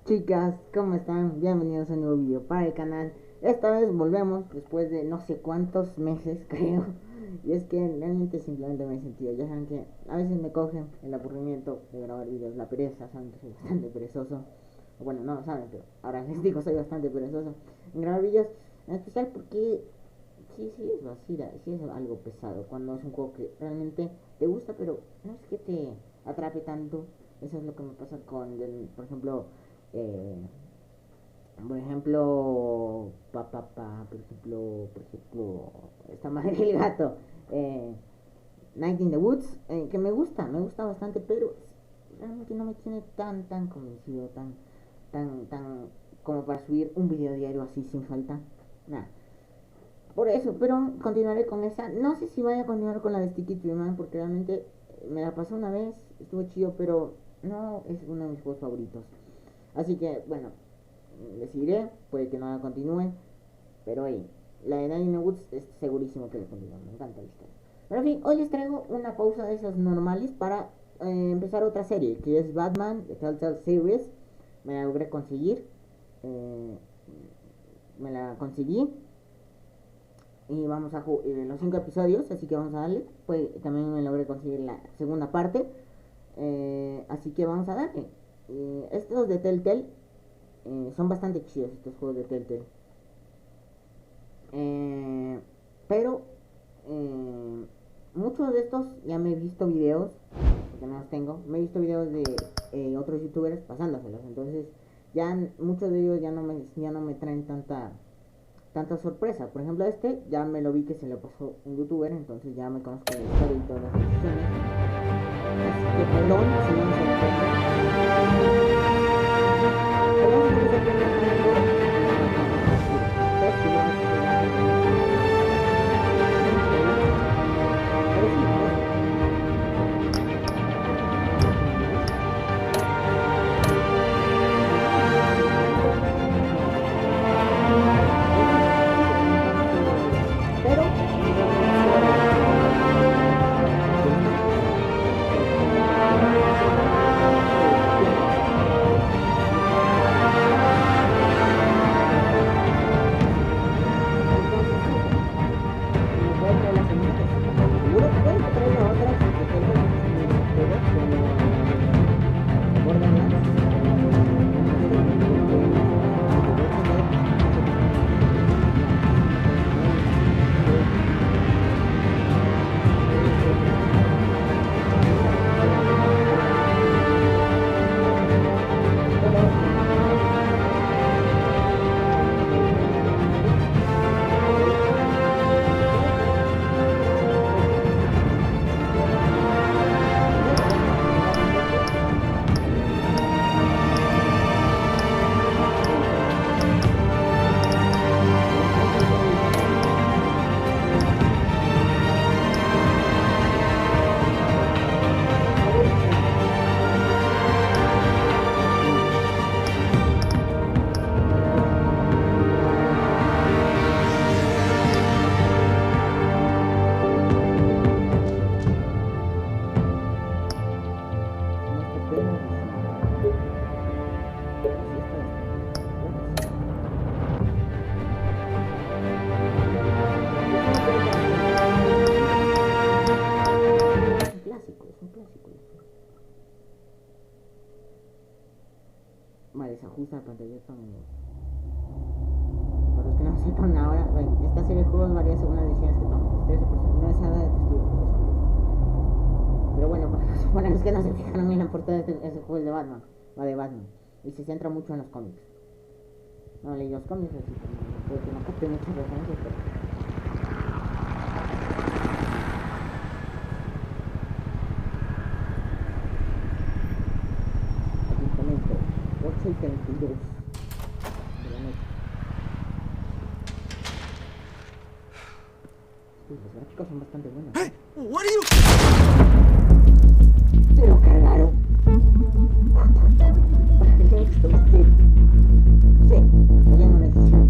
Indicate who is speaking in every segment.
Speaker 1: Chicas, ¿cómo están? Bienvenidos a un nuevo video para el canal. Esta vez volvemos después de no sé cuántos meses, creo. Y es que realmente simplemente me he sentido. Ya saben que a veces me cogen el aburrimiento de grabar videos, la pereza. Saben que soy bastante perezoso. Bueno, no lo saben, pero ahora les digo, soy bastante perezoso en grabar videos. En especial porque sí es vacila, sí es algo pesado. Cuando es un juego que realmente te gusta, pero no es que te atrape tanto. Eso es lo que me pasa con, por ejemplo, eh, por ejemplo, esta madre del gato, eh, Night in the Woods, que me gusta bastante, pero realmente no me tiene tan convencido, tan como para subir un video diario así sin falta, nada. Por eso, pero continuaré con esa. No sé si vaya a continuar con la de Sticky to Man, porque realmente me la pasé una vez, estuvo chido, pero no es uno de mis juegos favoritos. Así que, bueno, decidiré, puede que no la continúe, pero hey, la de Nine Woods es segurísimo que la continúe, me encanta la historia. Pero en fin, hoy les traigo una pausa de esas normales para empezar otra serie, que es Batman, de Telltale Series. Me la logré conseguir, eh, me la conseguí y vamos a jugar los 5 episodios, así que vamos a darle. Pues también me logré conseguir la segunda parte, así que vamos a darle. Estos de Telltale son bastante chidos, estos juegos de Telltale. Pero muchos de estos ya me he visto videos, porque no los tengo. Me he visto videos de otros youtubers pasándoselos. Entonces ya muchos de ellos ya no me traen tanta sorpresa. Por ejemplo, este ya me lo vi que se lo pasó un youtuber, entonces ya me conozco la historia y todas las decisiones. Así que perdón si no me sorprende. Vale, se ajusta la pantalla también. Para los que no sepan ahora, bueno, esta serie de juegos varía según las decisiones que tomen. 13% no es nada de testigo. Pero bueno, para los que no se fijaron en la portada, este juego es de Batman. Va de Batman. Y se centra mucho en los cómics. No leí los cómics, así que puede que no capte muchas referencias, pero... y 32 de la noche. Los gráficos son bastante buenos.
Speaker 2: Hey, what are you?
Speaker 1: Se lo cargaron. Sí, había una decisión.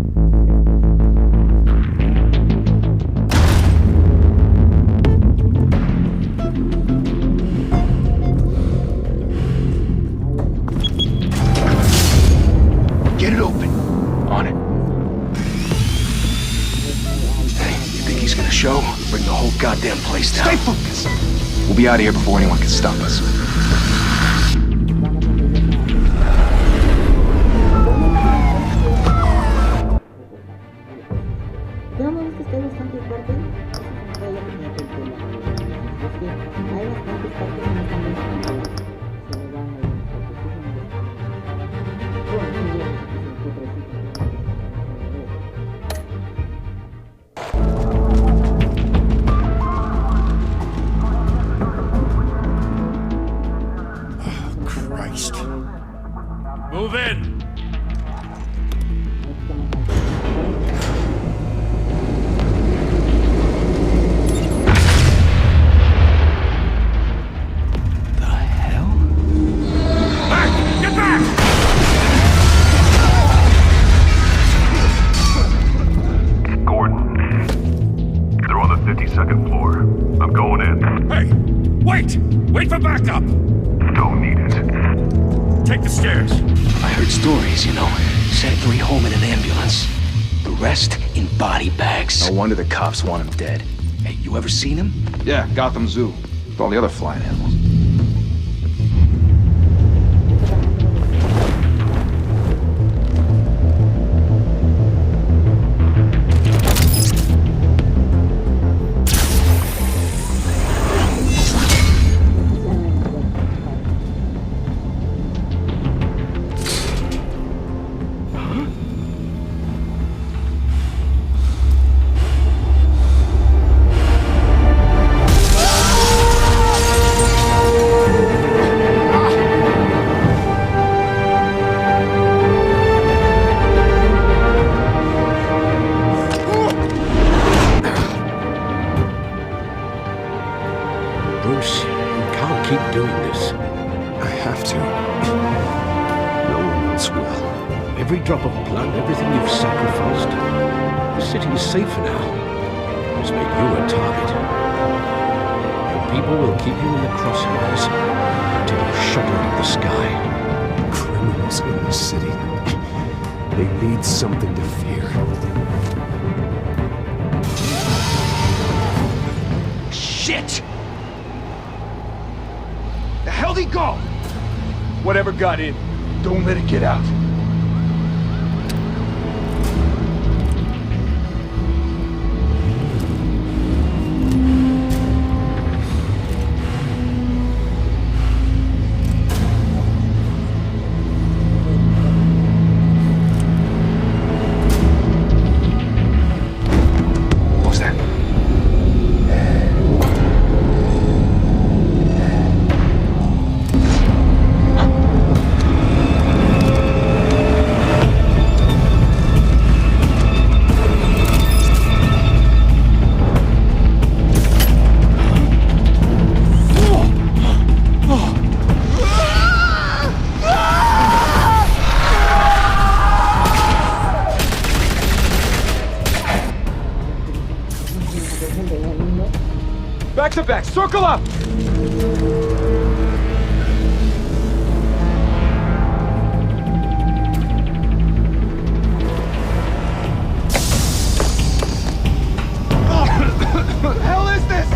Speaker 2: whole goddamn place down.
Speaker 3: Stay focused! We'll be out of here before anyone can stop us.
Speaker 1: Que no me gusta es que hay bastante parte. Eso es un rollo que tiene Telltale. Es que hay bastantes partes en esta música que se me van a ir. Bueno, muy bien, es otro sitio.
Speaker 2: Christ. Move in! Wait for backup!
Speaker 4: Don't need it.
Speaker 2: Take the stairs.
Speaker 5: I heard stories, you know. Sent 3 home in an ambulance. The rest in body bags.
Speaker 3: No wonder the cops want him dead.
Speaker 5: Hey, you ever seen him?
Speaker 3: Yeah, Gotham Zoo. With all the other flying animals.
Speaker 5: Bruce, you can't keep doing this.
Speaker 6: I have to. No one else will.
Speaker 5: Every drop of blood, everything you've sacrificed. The city is safer now. It's made you a target. Your people will keep you in the crosshairs until you shut out of the sky.
Speaker 6: Criminals in the city. They need something to fear.
Speaker 3: Shit! The hell'd he go? Whatever got in, don't let it get out. Back to back, circle up! What the hell is this?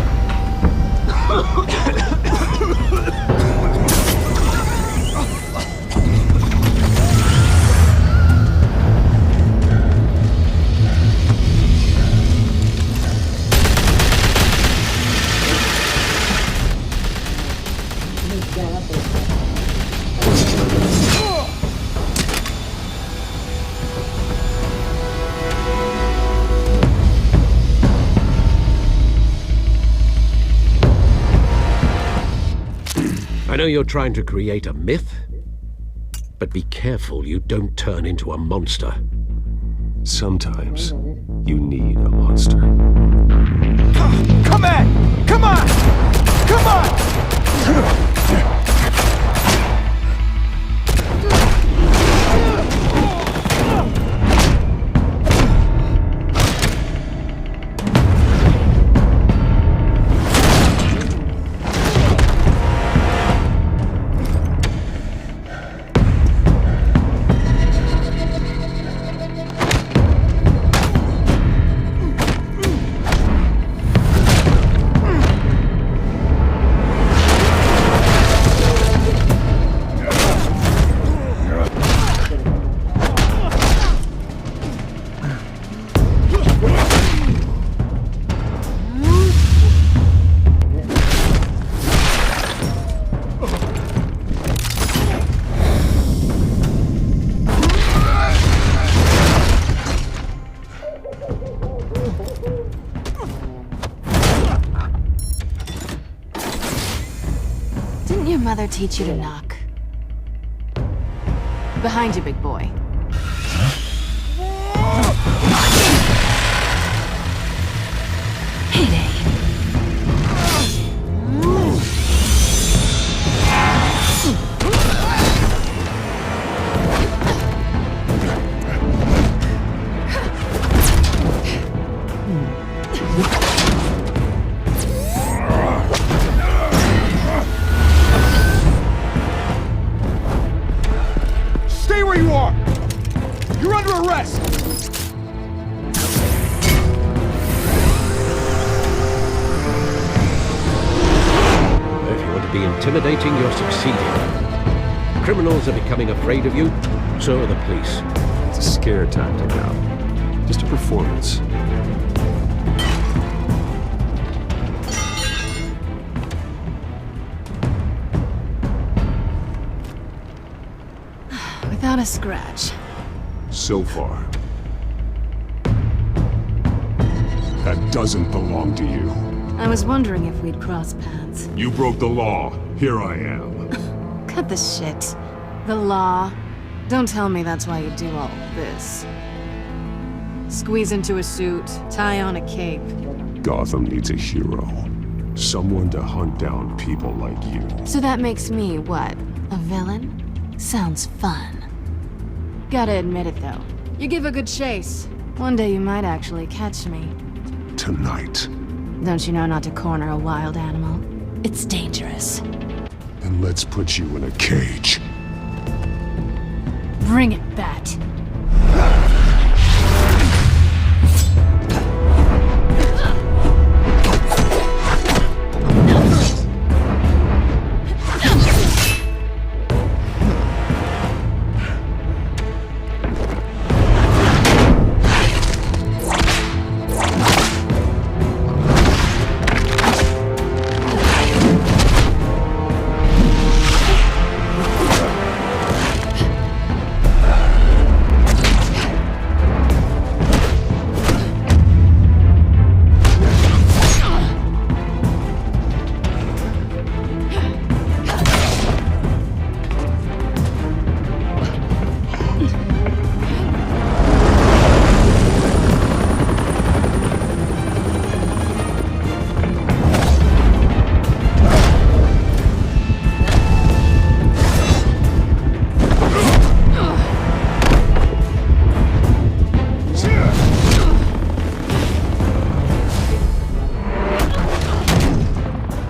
Speaker 5: I know you're trying to create a myth, but be careful you don't turn into a monster.
Speaker 6: Sometimes you need a monster.
Speaker 3: Come on! Come on! Come on!
Speaker 7: Didn't your mother teach you to knock? Behind you, big boy. Heyday.
Speaker 3: Stay where you are! You're under arrest!
Speaker 5: If you want to be intimidating, you're succeeding. Criminals are becoming afraid of you, so are the police.
Speaker 6: It's a scare tactic now. Just a performance.
Speaker 7: Without a scratch.
Speaker 6: So far. That doesn't belong to you.
Speaker 7: I was wondering if we'd cross paths.
Speaker 6: You broke the law. Here I am.
Speaker 7: Cut the shit. The law. Don't tell me that's why you do all this. Squeeze into a suit, tie on a cape.
Speaker 6: Gotham needs a hero. Someone to hunt down people like you.
Speaker 7: So that makes me, what, a villain? Sounds fun. Gotta admit it, though. You give a good chase. One day you might actually catch me.
Speaker 6: Tonight.
Speaker 7: Don't you know not to corner a wild animal? It's dangerous.
Speaker 6: Then let's put you in a cage.
Speaker 7: Bring it, Bat.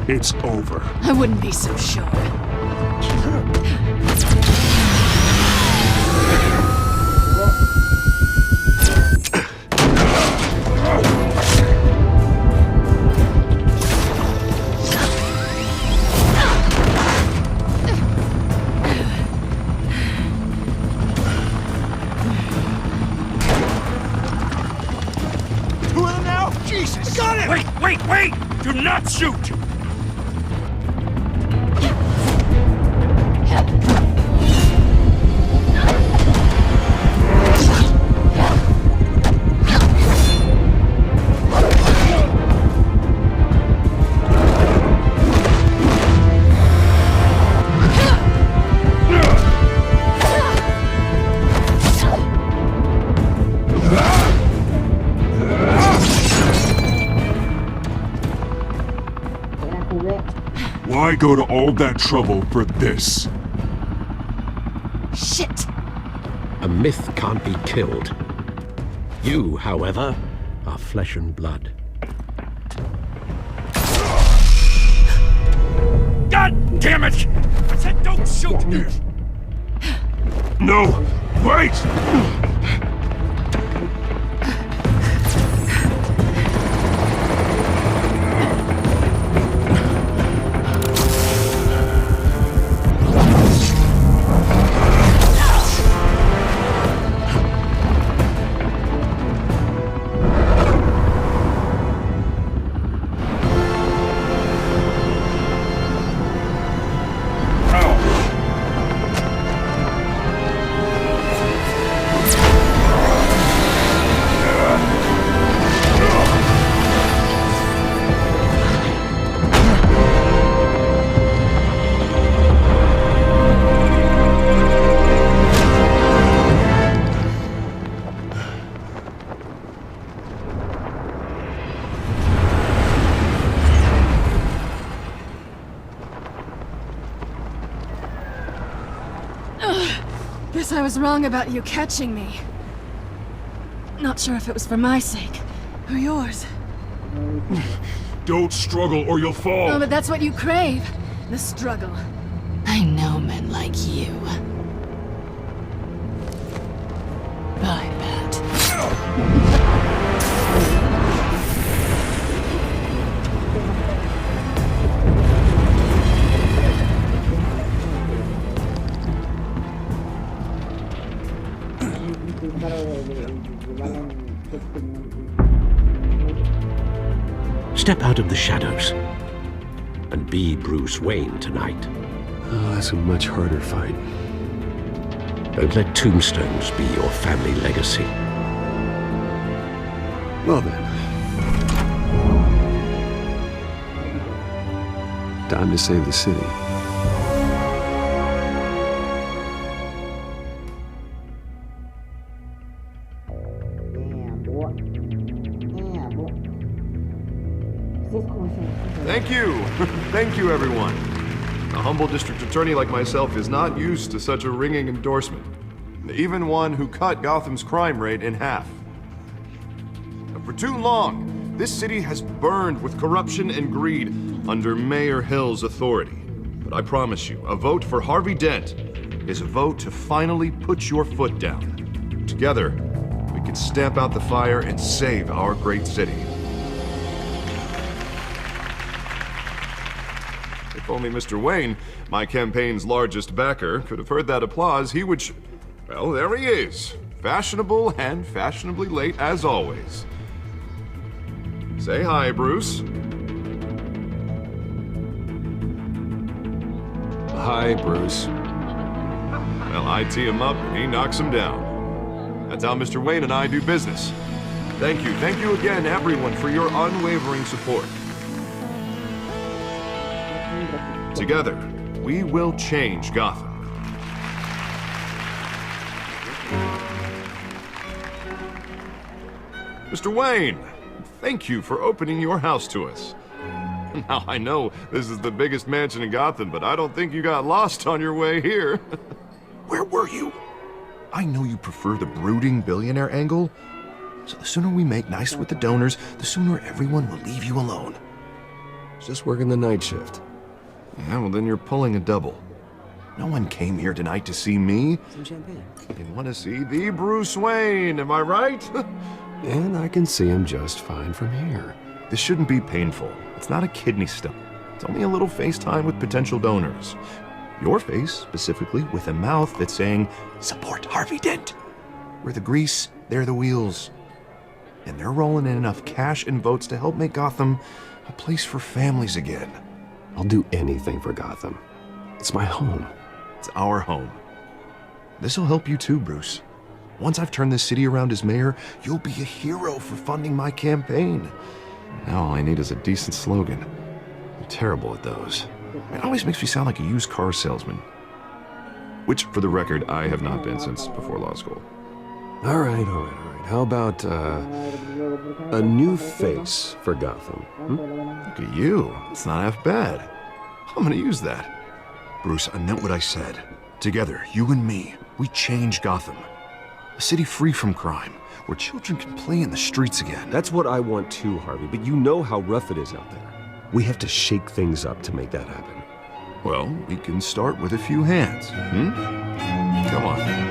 Speaker 6: It's over.
Speaker 7: I wouldn't be so sure.
Speaker 3: Two of them now? Jesus! Got it!
Speaker 2: Wait! Do not shoot!
Speaker 6: Why go to all that trouble for this?
Speaker 7: Shit!
Speaker 5: A myth can't be killed. You, however, are flesh and blood.
Speaker 2: God damn it! I said don't shoot!
Speaker 6: No! Wait!
Speaker 7: Guess I was wrong about you catching me. Not sure if it was for my sake, or yours.
Speaker 3: Don't struggle or you'll fall.
Speaker 7: Oh, but that's what you crave. The struggle. I know men like you. Bye, Pat.
Speaker 5: Step out of the shadows and be Bruce Wayne tonight.
Speaker 6: Oh, that's a much harder fight.
Speaker 5: Don't let tombstones be your family legacy.
Speaker 6: Well then. Time to save the city.
Speaker 8: Thank you. Thank you, everyone. A humble district attorney like myself is not used to such a ringing endorsement. Even one who cut Gotham's crime rate in half. For too long, this city has burned with corruption and greed under Mayor Hill's authority. But I promise you, a vote for Harvey Dent is a vote to finally put your foot down. Together, we can stamp out the fire and save our great city. If only Mr. Wayne, my campaign's largest backer, could have heard that applause, he would well, there he is. Fashionable and fashionably late as always. Say hi, Bruce.
Speaker 6: Hi, Bruce.
Speaker 8: Well, I tee him up and he knocks him down. That's how Mr. Wayne and I do business. Thank you again, everyone, for your unwavering support. Together, we will change Gotham. Mr. Wayne, thank you for opening your house to us. Now, I know this is the biggest mansion in Gotham, but I don't think you got lost on your way here. Where were you? I know you prefer the brooding billionaire angle, so the sooner we make nice with the donors, the sooner everyone will leave you alone.
Speaker 6: Just working the night shift.
Speaker 8: Yeah, well then you're pulling a double. No one came here tonight to see me.
Speaker 1: Some champagne.
Speaker 8: They want to see the Bruce Wayne, am I right?
Speaker 6: And I can see him just fine from here.
Speaker 8: This shouldn't be painful. It's not a kidney stone. It's only a little FaceTime with potential donors. Your face, specifically, with a mouth that's saying, support Harvey Dent. We're the grease, they're the wheels. And they're rolling in enough cash and votes to help make Gotham a place for families again.
Speaker 6: I'll do anything for Gotham. It's my home.
Speaker 8: It's our home. This'll help you too, Bruce. Once I've turned this city around as mayor, you'll be a hero for funding my campaign. Now all I need is a decent slogan. I'm terrible at those. It always makes me sound like a used car salesman. Which, for the record, I have not been since before law school.
Speaker 6: All right. How about, a new face for Gotham? Hmm?
Speaker 8: Look at you. It's not half bad. I'm gonna use that. Bruce, I meant what I said. Together, you and me, we change Gotham. A city free from crime, where children can play in the streets again.
Speaker 6: That's what I want too, Harvey, but you know how rough it is out there. We have to shake things up to make that happen.
Speaker 8: Well, we can start with a few hands, Come on.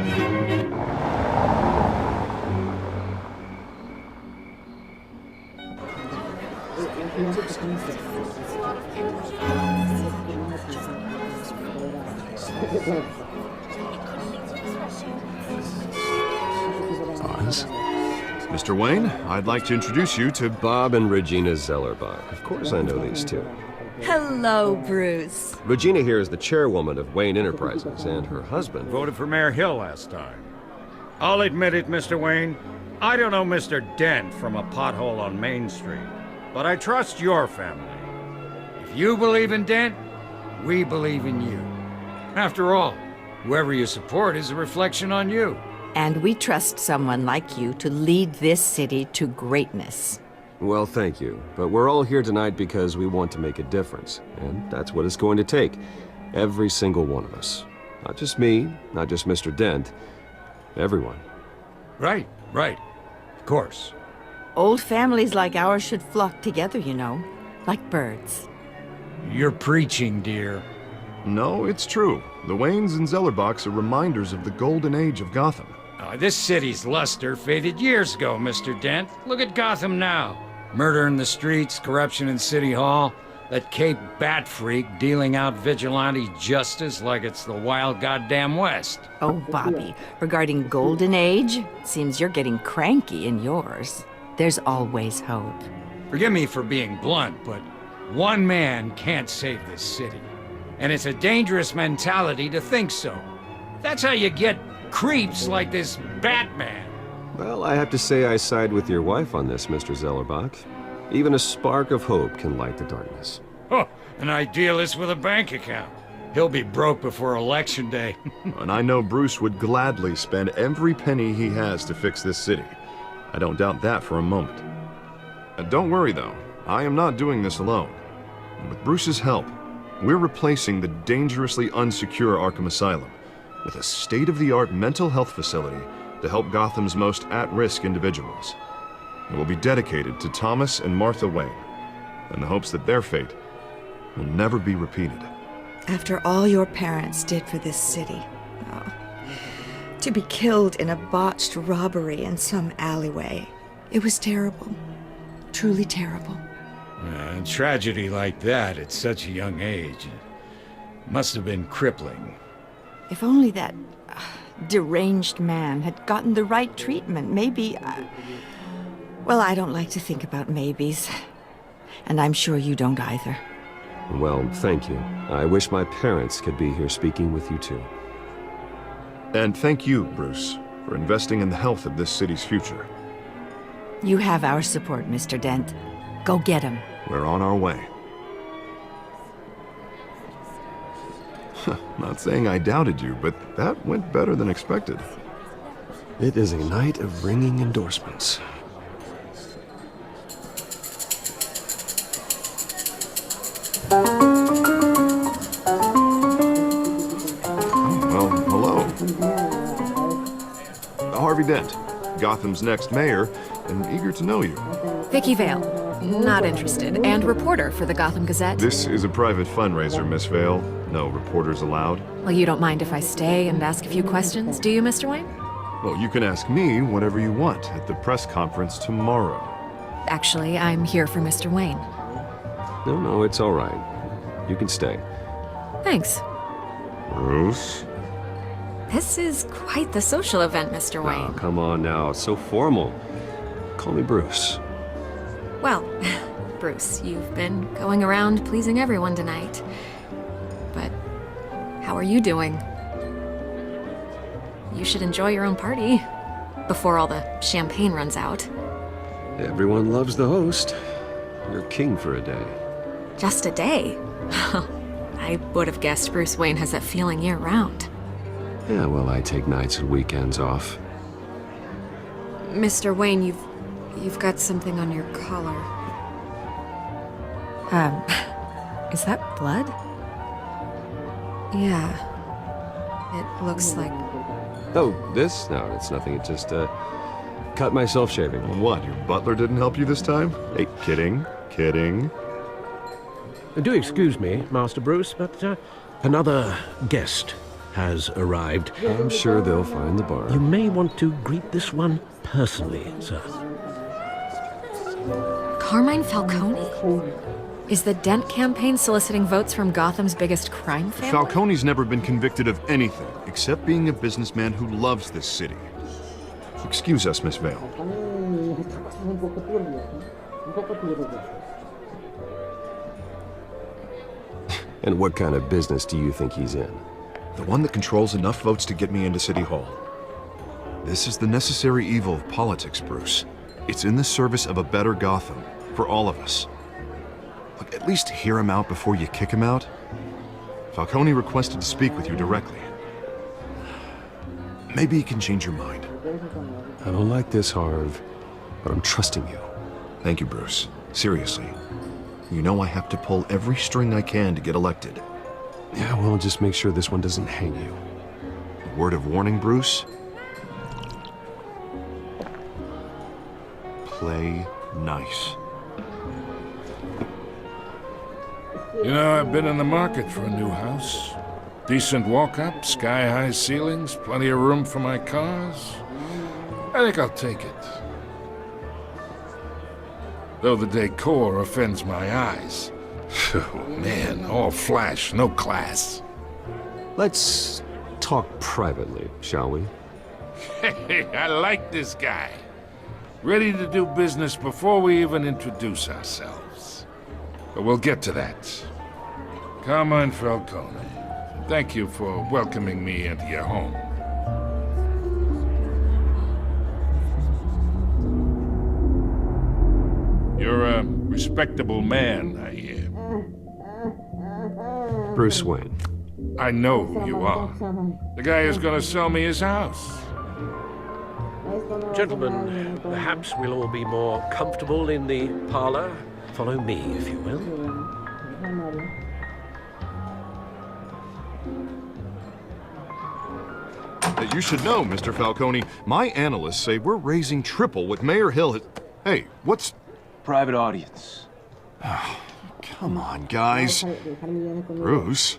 Speaker 6: Oz?
Speaker 8: Mr. Wayne, I'd like to introduce you to
Speaker 6: Bob and Regina Zellerbach. Of course I know these two.
Speaker 9: Hello, Bruce.
Speaker 6: Regina here is the chairwoman of Wayne Enterprises, and her husband
Speaker 2: Voted for Mayor Hill last time. I'll admit it, Mr. Wayne. I don't know Mr. Dent from a pothole on Main Street, but I trust your family. If you believe in Dent, we believe in you. After all, whoever you support is a reflection on you.
Speaker 9: And we trust someone like you to lead this city to greatness.
Speaker 6: Well, thank you. But we're all here tonight because we want to make a difference. And that's what it's going to take. Every single one of us. Not just me, not just Mr. Dent. Everyone.
Speaker 2: Right, right. Of course.
Speaker 9: Old families like ours should flock together, you know, like birds.
Speaker 2: You're preaching, dear.
Speaker 8: No, it's true. The Waynes and Zellerbachs are reminders of the golden age of Gotham.
Speaker 2: This city's luster faded years ago, Mr. Dent. Look at Gotham now. Murder in the streets, corruption in City Hall, that Cape Bat freak dealing out vigilante justice like it's the wild goddamn West.
Speaker 9: Oh, Bobby, regarding Golden Age, seems you're getting cranky in yours. There's always hope.
Speaker 2: Forgive me for being blunt, but one man can't save this city. And it's a dangerous mentality to think so. That's how you get creeps like this Batman.
Speaker 6: Well, I have to say I side with your wife on this, Mr. Zellerbach. Even a spark of hope can light the darkness.
Speaker 2: Oh, an idealist with a bank account. He'll be broke before Election Day.
Speaker 8: And I know Bruce would gladly spend every penny he has to fix this city. I don't doubt that for a moment. Don't worry, though. I am not doing this alone. And with Bruce's help, we're replacing the dangerously unsecure Arkham Asylum with a state-of-the-art mental health facility to help Gotham's most at-risk individuals. It will be dedicated to Thomas and Martha Wayne, in the hopes that their fate will never be repeated.
Speaker 10: After all your parents did for this city, to be killed in a botched robbery in some alleyway, it was terrible. Truly terrible.
Speaker 2: A tragedy like that at such a young age must have been crippling.
Speaker 9: If only that deranged man had gotten the right treatment, maybe... well, I don't like to think about maybes. And I'm sure you don't either.
Speaker 6: Well, thank you. I wish my parents could be here speaking with you too.
Speaker 8: And thank you, Bruce, for investing in the health of this city's future.
Speaker 9: You have our support, Mr. Dent. Go get him.
Speaker 8: We're on our way. Not saying I doubted you, but that went better than expected.
Speaker 6: It is a night of ringing endorsements.
Speaker 8: Harvey Dent, Gotham's next mayor, and eager to know you.
Speaker 7: Vicky Vale. Not interested. And reporter for the Gotham Gazette.
Speaker 8: This is a private fundraiser, Miss Vale. No reporters allowed.
Speaker 7: Well, you don't mind if I stay and ask a few questions, do you, Mr. Wayne?
Speaker 8: Well, you can ask me whatever you want at the press conference tomorrow.
Speaker 7: Actually, I'm here for Mr. Wayne.
Speaker 6: No, it's all right. You can stay.
Speaker 7: Thanks.
Speaker 8: Bruce?
Speaker 7: This is quite the social event, Mr. Wayne.
Speaker 6: Oh, come on now. So formal. Call me Bruce.
Speaker 7: Well, Bruce, you've been going around pleasing everyone tonight. But how are you doing? You should enjoy your own party before all the champagne runs out.
Speaker 6: Everyone loves the host. You're king for a day.
Speaker 7: Just a day? I would have guessed Bruce Wayne has that feeling year-round.
Speaker 6: Yeah, well, I take nights and weekends off.
Speaker 7: Mr. Wayne, you've got something on your collar. Is that blood? Yeah. It looks like...
Speaker 6: Oh, this? No, it's nothing. It just, cut myself shaving.
Speaker 8: What, your butler didn't help you this time? Hey, kidding.
Speaker 5: Do excuse me, Master Bruce, but another guest has arrived.
Speaker 6: I'm sure they'll find the bar.
Speaker 5: You may want to greet this one personally, sir.
Speaker 7: Carmine Falcone? Is the Dent campaign soliciting votes from Gotham's biggest crime family?
Speaker 8: Falcone's never been convicted of anything except being a businessman who loves this city. Excuse us, Miss Vale.
Speaker 6: And what kind of business do you think he's in?
Speaker 8: The one that controls enough votes to get me into City Hall. This is the necessary evil of politics, Bruce. It's in the service of a better Gotham, for all of us. Look, at least hear him out before you kick him out. Falcone requested to speak with you directly. Maybe he can change your mind.
Speaker 6: I don't like this, Harv, but I'm trusting you.
Speaker 8: Thank you, Bruce. Seriously. You know I have to pull every string I can to get elected.
Speaker 6: Yeah, well, just make sure this one doesn't hang you.
Speaker 8: Word of warning, Bruce? Play nice.
Speaker 11: You know, I've been in the market for a new house. Decent walk-up, sky-high ceilings, plenty of room for my cars. I think I'll take it. Though the decor offends my eyes. Oh, man, all flash, no class.
Speaker 6: Let's talk privately, shall we?
Speaker 11: Hey, I like this guy. Ready to do business before we even introduce ourselves. But we'll get to that. Carmine Falcone, thank you for welcoming me into your home. You're a respectable man, I hear.
Speaker 6: Bruce Wayne.
Speaker 11: I know who you are. The guy who's gonna sell me his house.
Speaker 5: Gentlemen, perhaps we'll all be more comfortable in the parlor. Follow me, if you will.
Speaker 8: You should know, Mr. Falcone, my analysts say we're raising triple what Mayor Hill has... Hey, what's...
Speaker 3: Private audience.
Speaker 8: Come on, guys. Bruce?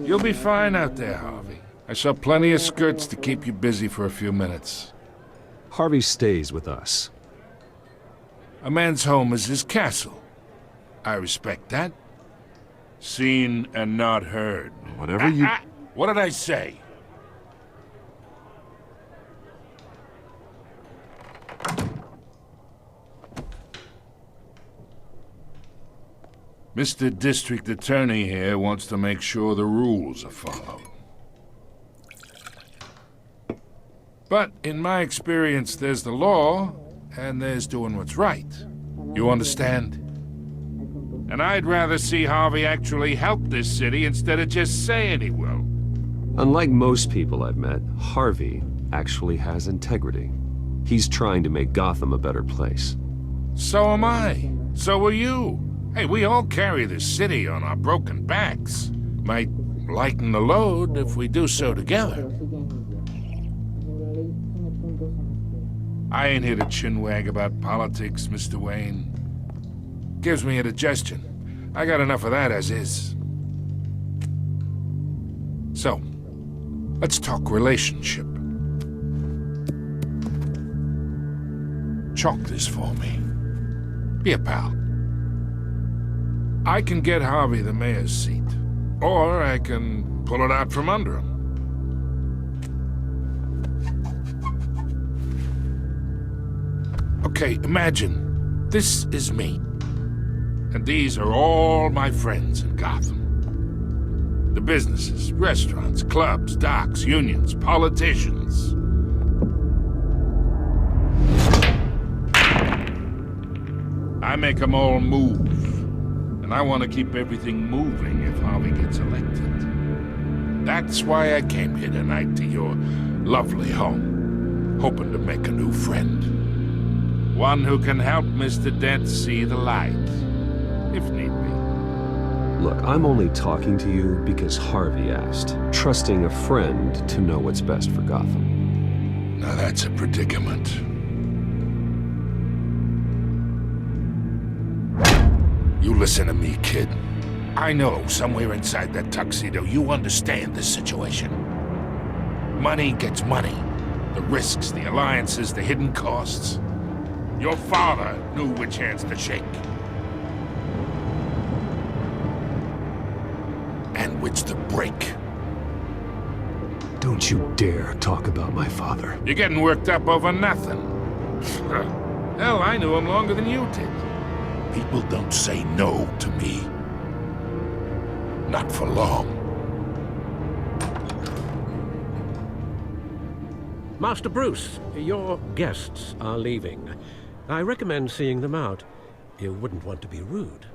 Speaker 11: You'll be fine out there, Harvey. I saw plenty of skirts to keep you busy for a few minutes.
Speaker 6: Harvey stays with us.
Speaker 11: A man's home is his castle. I respect that. Seen and not heard.
Speaker 8: Whatever you...
Speaker 11: What did I say? Mr. District Attorney here wants to make sure the rules are followed. But in my experience, there's the law, and there's doing what's right. You understand? And I'd rather see Harvey actually help this city instead of just saying he will.
Speaker 6: Unlike most people I've met, Harvey actually has integrity. He's trying to make Gotham a better place.
Speaker 11: So am I. So are you. Hey, we all carry this city on our broken backs. Might lighten the load if we do so together. I ain't here to chinwag about politics, Mr. Wayne. Gives me indigestion. I got enough of that as is. So, let's talk relationship. Chalk this for me. Be a pal. I can get Harvey the mayor's seat, or I can pull it out from under him. Okay, imagine this is me, and these are all my friends in Gotham. The businesses, restaurants, clubs, docks, unions, politicians. I make them all move. And I want to keep everything moving if Harvey gets elected. That's why I came here tonight to your lovely home, hoping to make a new friend. One who can help Mr. Dent see the light, if need be.
Speaker 6: Look, I'm only talking to you because Harvey asked, trusting a friend to know what's best for Gotham.
Speaker 11: Now that's a predicament. You listen to me, kid. I know somewhere inside that tuxedo you understand this situation. Money gets money. The risks, the alliances, the hidden costs. Your father knew which hands to shake. And which to break.
Speaker 6: Don't you dare talk about my father.
Speaker 11: You're getting worked up over nothing. Hell, I knew him longer than you did. People don't say no to me. Not for long.
Speaker 5: Master Bruce, your guests are leaving. I recommend seeing them out. You wouldn't want to be rude.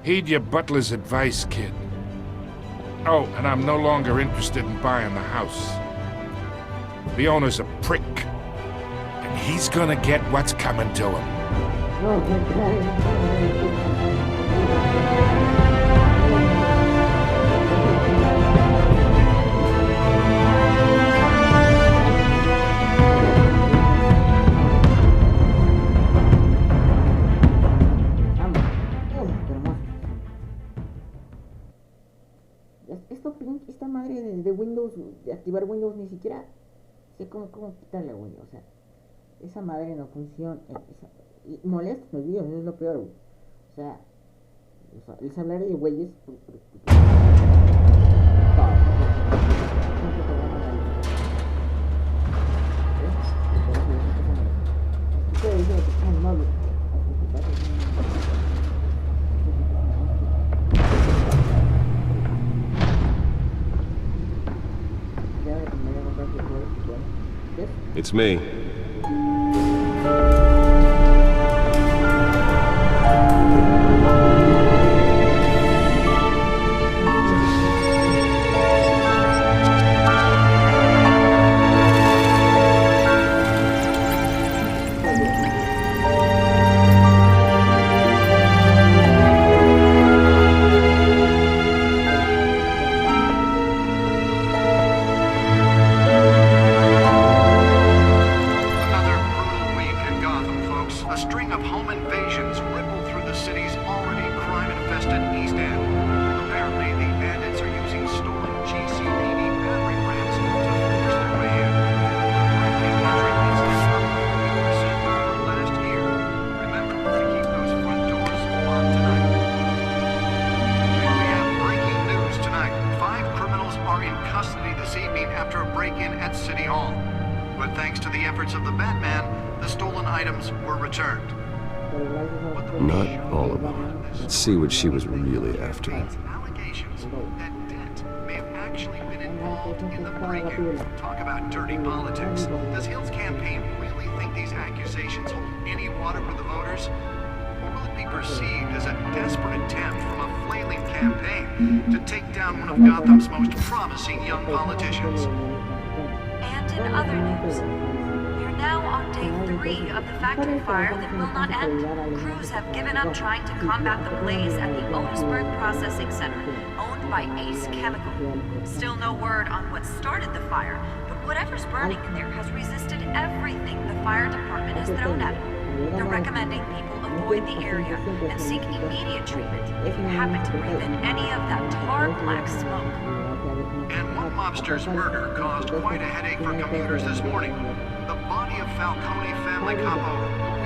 Speaker 11: Heed your butler's advice, kid. Oh, and I'm no longer interested in buying the house. The owner's a prick. And he's gonna get what's coming to him.
Speaker 1: activar Windows, ni siquiera sé cómo quitarle a Windows. O sea, esa madre no funciona. Y molesta los videos, es lo peor, güey. O sea, les hablaré de güeyes.
Speaker 6: It's me. Not all of them. Let's see what she was really after.
Speaker 12: Allegations that Dent may have actually been involved in the break-in. Talk about dirty politics. Does Hill's campaign really think these accusations hold any water with the voters? Or will it be perceived as a desperate attempt from a flailing campaign to take down one of Gotham's most promising young politicians?
Speaker 13: And in other news, we're now on day 3 of the factory fire that will not end. Crews have given up trying to combat the blaze at the Otisburg Processing Center, owned by Ace Chemical. Still no word on what started the fire, but whatever's burning in there has resisted everything the fire department has thrown at it. They're recommending people avoid the area and seek immediate treatment if you happen to breathe in any of that tar black smoke.
Speaker 12: And one mobster's murder caused quite a headache for commuters this morning. The body of Falcone family capo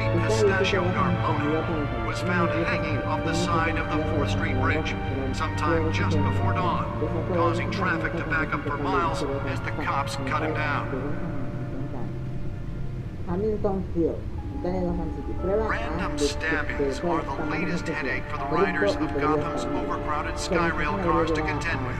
Speaker 12: Louis Pistachio Garpone was found hanging off the side of the 4th Street Bridge sometime just before dawn, causing traffic to back up for miles as the cops cut him down. Random stabbings are the latest headache for the riders of Gotham's overcrowded Skyrail cars to contend with.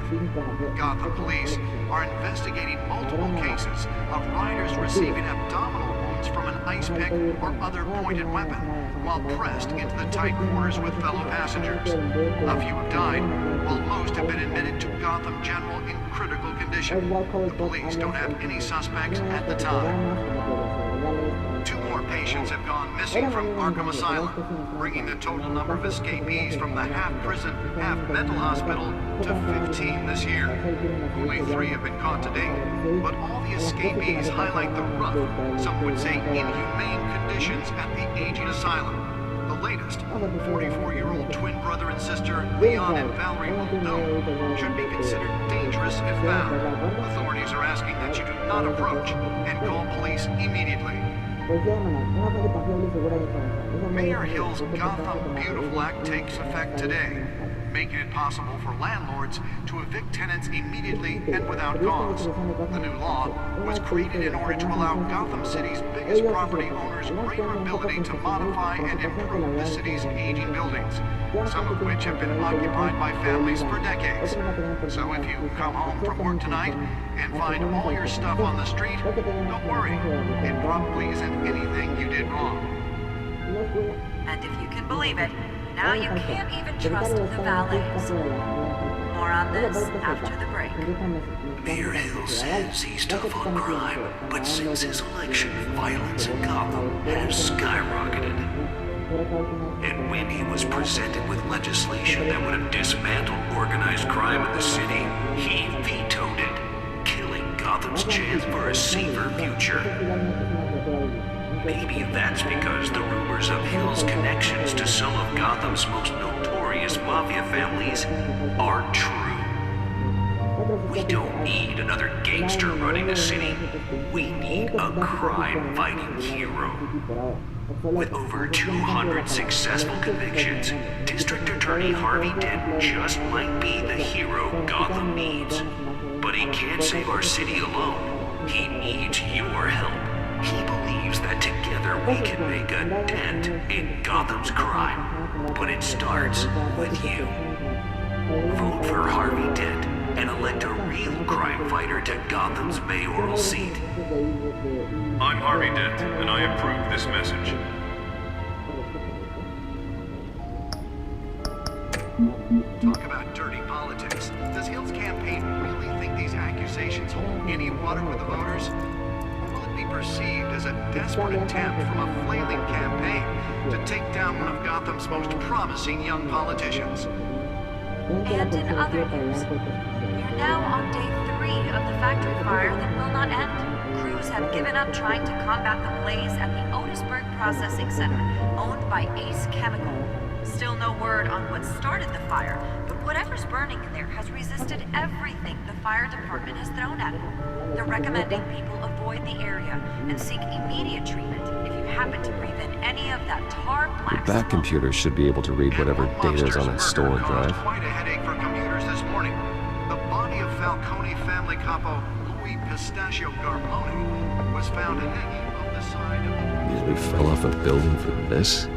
Speaker 12: Gotham police are investigating multiple cases of riders receiving abdominal wounds from an ice pick or other pointed weapon while pressed into the tight quarters with fellow passengers. A few have died, while most have been admitted to Gotham General in critical condition. The police don't have any suspects at the time. 2 more patients have gone missing from Arkham Asylum, bringing the total number of escapees from the half-prison, half-mental hospital to 15 this year. Only 3 have been caught to date, but all the escapees highlight the rough, some would say inhumane conditions at the aging asylum. The latest, 44-year-old twin brother and sister Leon and Valerie Muldoon, should be considered dangerous if found. Authorities are asking that you do not approach and call police immediately. Mayor Hill's Gotham Beautiful Act takes effect today, making it possible for landlords to evict tenants immediately and without cause. The new law was created in order to allow Gotham City's biggest property owners greater ability to modify and improve the city's aging buildings, some of which have been occupied by families for decades. So if you come home from work tonight and find all your stuff on the street, don't worry. It probably isn't anything you did wrong.
Speaker 13: And if you can believe it, now you can't even trust the valets. More on this after the break.
Speaker 14: Mayor Hill says he's tough on crime, but since his election, violence in Gotham has skyrocketed. And when he was presented with legislation that would have dismantled organized crime in the city, he vetoed it, killing Gotham's chance for a safer future. Maybe that's because the rumors of Hill's connections to some of Gotham's most notorious mafia families are true. We don't need another gangster running the city. We need a crime-fighting hero. With over 200 successful convictions, District Attorney Harvey Dent just might be the hero Gotham needs. But he can't save our city alone. He needs your help. He believes that together we can make a dent in Gotham's crime. But it starts with you. Vote for Harvey Dent and elect a real crime fighter to Gotham's mayoral seat.
Speaker 8: I'm Harvey Dent, and I approve this message.
Speaker 12: Talk about dirty politics. Does Hill's campaign really think these accusations hold any water with the voters? Or will it be perceived as a desperate attempt from a flailing campaign to take down one of Gotham's most promising young politicians?
Speaker 13: And in other news, we're now on day 3 of the factory fire that will not end. Crews have given up trying to combat the blaze at the Otisburg Processing Center, owned by Ace Chemical. Still no word on what started the fire, but whatever's burning in there has resisted everything the fire department has thrown at it. They're recommending people avoid the area and seek immediate treatment if you happen to breathe in any of that tar black
Speaker 6: The back computer should be able to read whatever data is on that stolen drive.
Speaker 12: Quite a headache for computers this morning. The body of Falcone family capo Louis Pistachio Garbone was found hanging on the side of the
Speaker 6: Usually fell off a building for this.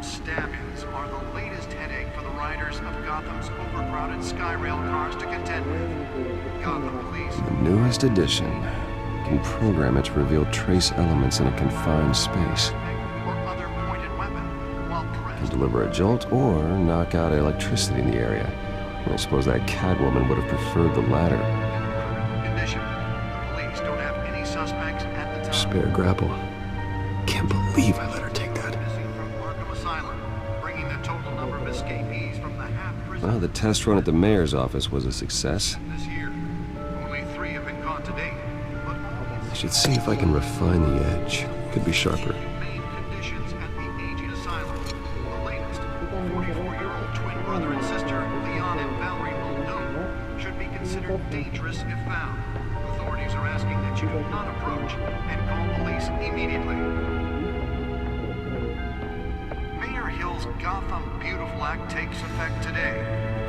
Speaker 12: Stabbings are the latest headache for the riders of Gotham's overcrowded SkyRail cars to contend with. Gotham Police.
Speaker 6: The newest edition can program it to reveal trace elements in a confined space. Can deliver a jolt or knock out electricity in the area. And I suppose that Catwoman would have preferred the latter.
Speaker 12: Condition. The police don't have any suspects at the time.
Speaker 6: Spare grapple. Can't believe I let her take that. Well, the test run at the mayor's office was a success.
Speaker 12: This year, only 3 have been caught to date, but
Speaker 6: I should see if I can refine the edge. Could be sharper.
Speaker 12: main conditions at the aging asylum. The latest, 44-year-old twin brother and sister, Leon and Valerie Muldoon, should be considered dangerous if found. Authorities are asking that you do not approach and call police immediately. Mayor Hill's Gotham Beautiful Act takes effect today,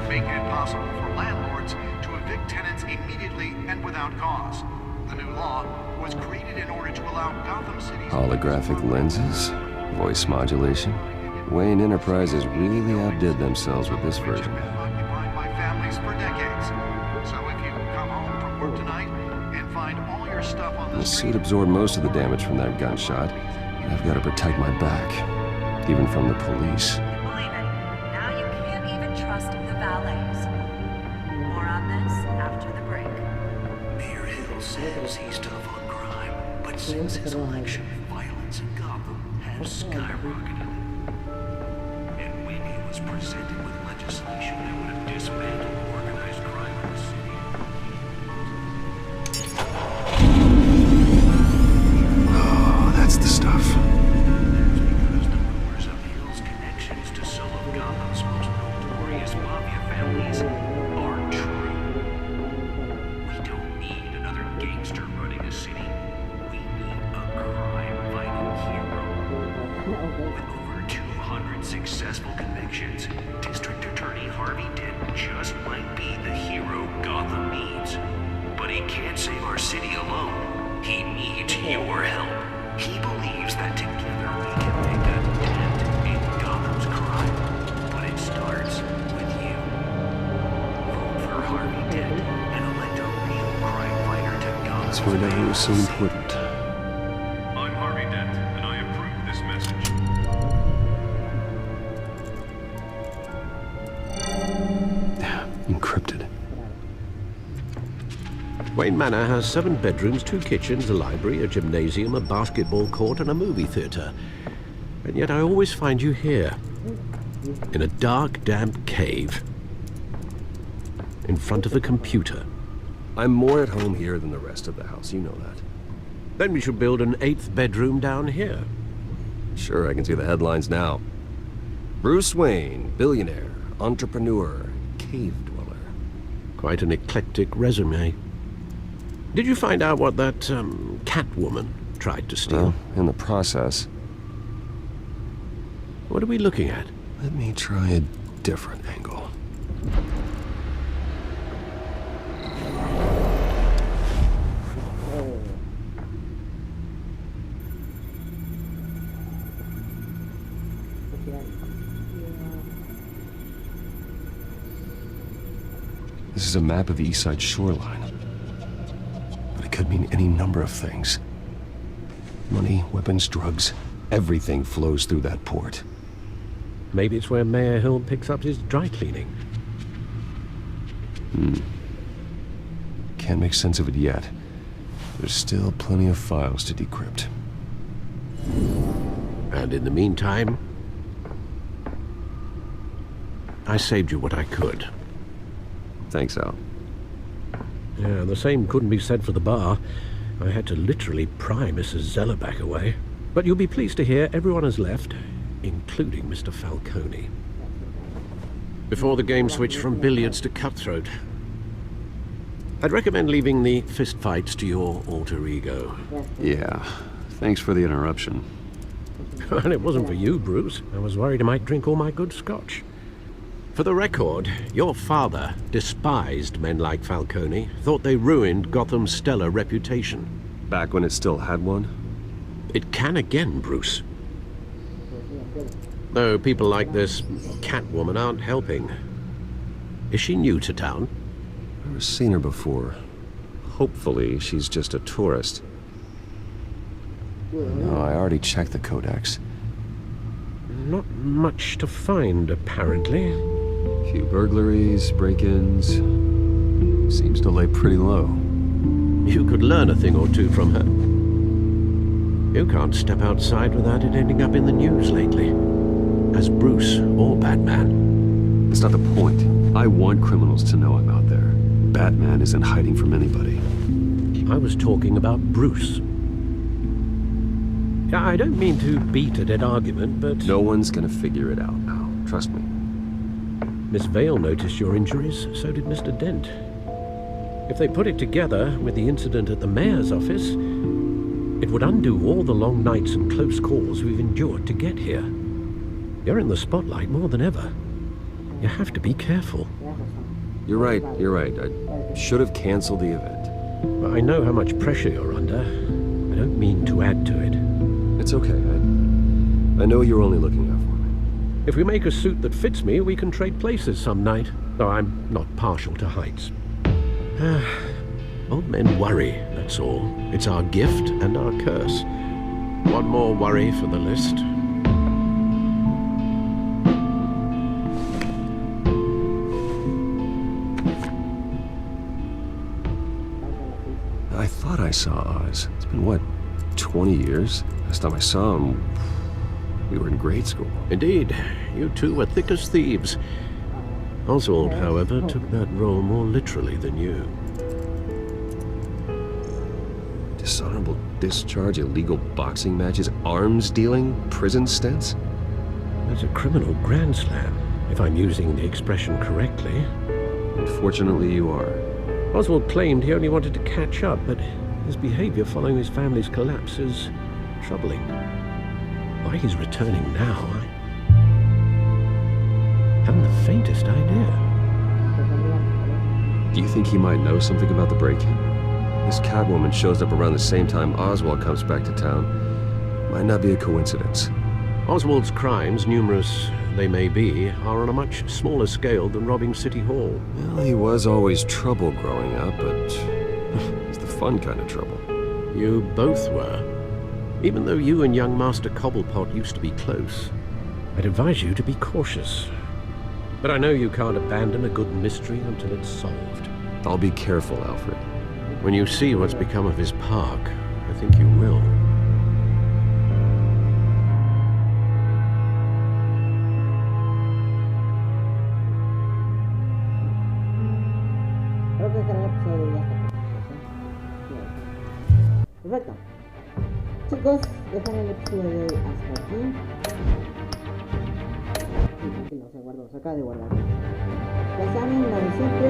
Speaker 12: making it possible for landlords to evict tenants immediately and without cause. The new law was created in order to allow Gotham City's
Speaker 6: Holographic lenses, voice modulation. Wayne Enterprises really outdid themselves with this version.
Speaker 12: occupied by families for decades. So if you come home from work tonight and find all your stuff on
Speaker 6: The
Speaker 12: the
Speaker 6: suit
Speaker 12: street,
Speaker 6: absorbed most of the damage from that gunshot, and I've got to protect my back, even from the police.
Speaker 13: Believe it, now you can't even trust the valets. More on this after the break.
Speaker 14: Mayor Hill says he's tough on crime, but since his election, violence in Gotham has skyrocketed. And when he was presented with legislation that would have dismantled organized crime in the city.
Speaker 6: Oh, that's the stuff.
Speaker 14: Because the rumors of Hill's connections to some of Gotham's most notorious mafia families are true. We don't need another gangster running the city. We need a crime-fighting hero. With over 200 successful convictions, District Attorney Harvey Dent just might be the hero Gotham needs. But he can't save our city alone. He needs your help. He believes that together we can make a dent in Gotham's crime. But it starts with you. Vote for Harvey Dent and elect a real crime fighter to Gotham's
Speaker 6: That's why that was so important.
Speaker 8: I'm Harvey Dent, and I approve this message.
Speaker 6: Encrypted.
Speaker 5: Wayne Manor has 7 bedrooms, 2 kitchens, a library, a gymnasium, a basketball court, and a movie theater. And yet I always find you here, in a dark, damp cave, in front of a computer.
Speaker 6: I'm more at home here than the rest of the house, you know that.
Speaker 5: Then we should build an 8th bedroom down here.
Speaker 6: Sure, I can see the headlines now. Bruce Wayne, billionaire, entrepreneur, cave dweller.
Speaker 5: Quite an eclectic resume. Did you find out what that, Catwoman tried to steal?
Speaker 6: Well, in the process.
Speaker 5: What are we looking at?
Speaker 6: Let me try a different angle. This is a map of the East Side shoreline. But it could mean any number of things. Money, weapons, drugs, everything flows through that port.
Speaker 5: Maybe it's where Mayor Hill picks up his dry cleaning.
Speaker 6: Can't make sense of it yet. There's still plenty of files to decrypt.
Speaker 5: And in the meantime, I saved you what I could.
Speaker 6: Thanks, Al.
Speaker 5: Yeah, the same couldn't be said for the bar. I had to literally pry Mrs. Zeller back away. But you'll be pleased to hear everyone has left, including Mr. Falcone. Before the game switched from billiards to cutthroat. I'd recommend leaving the fistfights to your alter ego.
Speaker 6: Yeah, thanks for the interruption.
Speaker 5: And it wasn't for you, Bruce. I was worried I might drink all my good scotch. For the record, your father despised men like Falcone, thought they ruined Gotham's stellar reputation.
Speaker 6: Back when it still had one?
Speaker 5: It can again, Bruce. Though people like this Catwoman aren't helping. Is she new to town?
Speaker 6: I've never seen her before. Hopefully, she's just a tourist. No, I already checked the codex.
Speaker 5: Not much to find, apparently.
Speaker 6: Few burglaries, break-ins. Seems to lay pretty low.
Speaker 5: You could learn a thing or two from her. You can't step outside without it ending up in the news lately. As Bruce or Batman.
Speaker 6: That's not the point. I want criminals to know I'm out there. Batman isn't hiding from anybody.
Speaker 5: I was talking about Bruce. I don't mean to beat a dead argument, but...
Speaker 6: No one's gonna figure it out now. Trust me.
Speaker 5: Miss Vale noticed your injuries, so did Mr. Dent. If they put it together with the incident at the mayor's office, it would undo all the long nights and close calls we've endured to get here. You're in the spotlight more than ever. You have to be careful.
Speaker 6: You're right. I should have canceled the event.
Speaker 5: I know how much pressure you're under. I don't mean to add to it.
Speaker 6: It's okay. I know you're only looking out for me.
Speaker 5: If we make a suit that fits me, we can trade places some night. Though I'm not partial to heights. Old men worry, that's all. It's our gift and our curse. One more worry for the list.
Speaker 6: I thought I saw Oz. It's been, what, 20 years? Last time I saw him, we were in grade school.
Speaker 5: Indeed. You two were thick as thieves. Oswald, however, took that role more literally than you.
Speaker 6: Dishonorable discharge, illegal boxing matches, arms dealing, prison stints?
Speaker 5: That's a criminal grand slam, if I'm using the expression correctly.
Speaker 6: Unfortunately, you are.
Speaker 5: Oswald claimed he only wanted to catch up, but his behavior following his family's collapse is troubling. Why he's returning now, I haven't the faintest idea.
Speaker 6: Do you think he might know something about the break-in? This Catwoman shows up around the same time Oswald comes back to town. Might not be a coincidence.
Speaker 5: Oswald's crimes, numerous they may be, are on a much smaller scale than robbing City Hall.
Speaker 6: Well, he was always trouble growing up, but it's the fun kind of trouble.
Speaker 5: You both were. Even though you and young Master Cobblepot used to be close, I'd advise you to be cautious. But I know you can't abandon a good mystery until it's solved.
Speaker 6: I'll be careful, Alfred.
Speaker 5: When you see what's become of his park, I think you will.
Speaker 1: Creo que este era el episodio y ya está. Perfecto. Chicos, dejaré el episodio de hoy hasta aquí. Tranquilo, se guardó, se acaba de guardar. Ya saben, lo de siempre,